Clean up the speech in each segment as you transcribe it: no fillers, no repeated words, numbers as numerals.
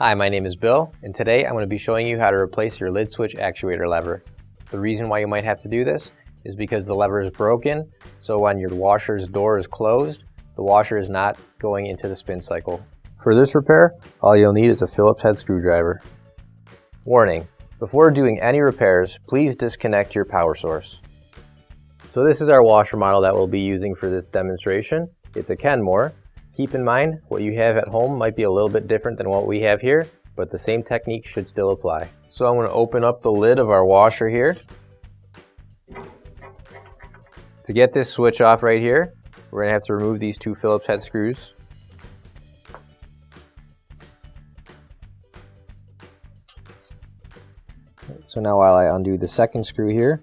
Hi, my name is Bill, and today I'm going to be showing you how to replace your lid switch actuator lever. The reason why you might have to do this is because the lever is broken, so when your washer's door is closed, the washer is not going into the spin cycle. For this repair, all you'll need is a Phillips head screwdriver. Warning: before doing any repairs, please disconnect your power source. So this is our washer model that we'll be using for this demonstration. It's a Kenmore. Keep in mind, what you have at home might be a little bit different than what we have here, but the same technique should still apply. So I'm going to open up the lid of our washer here. To get this switch off right here, we're going to have to remove these two Phillips head screws. So now while I undo the second screw here,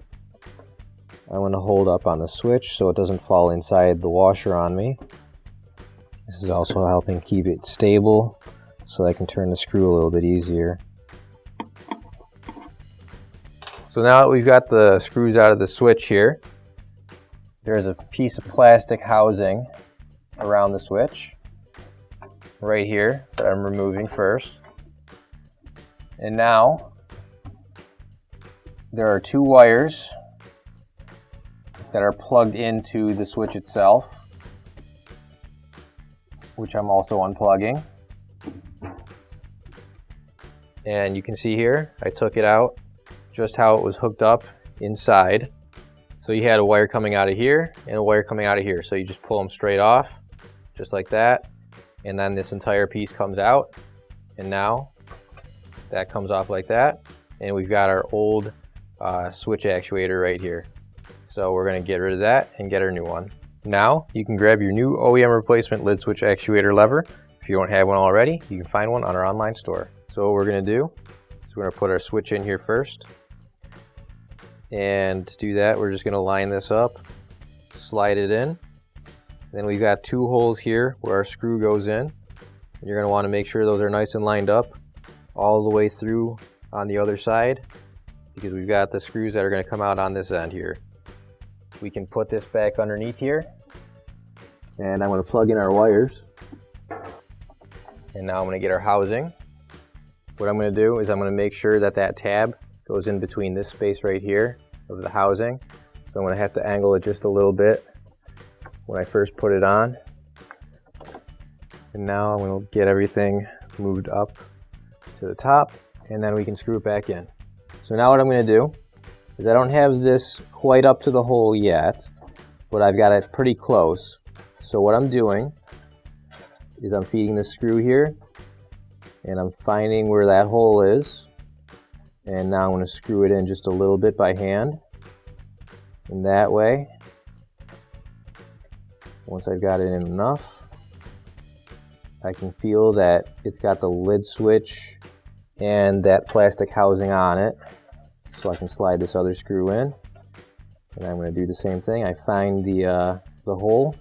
I want to hold up on the switch so it doesn't fall inside the washer on me. This is also helping keep it stable so I can turn the screw a little bit easier. So now that we've got the screws out of the switch here, there's a piece of plastic housing around the switch right here that I'm removing first. And now there are two wires that are plugged into the switch itself, which I'm also unplugging. And you can see here, I took it out just how it was hooked up inside. So you had a wire coming out of here and a wire coming out of here. So you just pull them straight off, just like that. And then this entire piece comes out. And now that comes off like that. And we've got our old switch actuator right here. So we're going to get rid of that and get our new one. Now you can grab your new OEM replacement lid switch actuator lever. If you don't have one already, you can find one on our online store. So what we're going to do is we're going to put our switch in here first. And to do that, we're just going to line this up, slide it in. Then we've got two holes here where our screw goes in. And you're going to want to make sure those are nice and lined up all the way through on the other side, because we've got the screws that are going to come out on this end here. We can put this back underneath here, and I'm going to plug in our wires. And now I'm going to get our housing. What I'm going to do is I'm going to make sure that that tab goes in between this space right here of the housing. So I'm going to have to angle it just a little bit when I first put it on. And now I'm going to get everything moved up to the top, and then we can screw it back in. So now what I'm going to do is I don't have this quite up to the hole yet, but I've got it pretty close. So what I'm doing is I'm feeding the screw here, and I'm finding where that hole is, and now I'm going to screw it in just a little bit by hand. And that way, once I've got it in enough, I can feel that it's got the lid switch and that plastic housing on it. So I can slide this other screw in, and I'm going to do the same thing. I find the hole,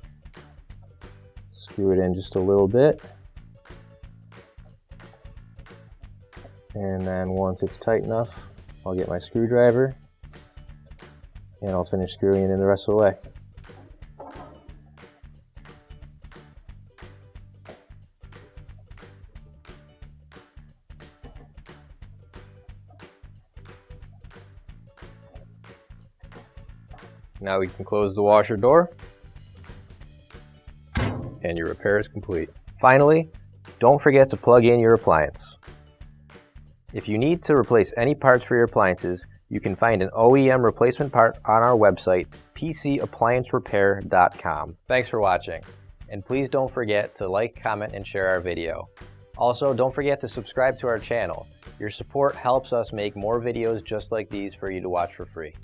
screw it in just a little bit, and then once it's tight enough, I'll get my screwdriver and I'll finish screwing it in the rest of the way. Now we can close the washer door, and your repair is complete. Finally, don't forget to plug in your appliance. If you need to replace any parts for your appliances, you can find an OEM replacement part on our website, PCApplianceRepair.com. Thanks for watching, and please don't forget to like, comment, and share our video. Also, don't forget to subscribe to our channel. Your support helps us make more videos just like these for you to watch for free.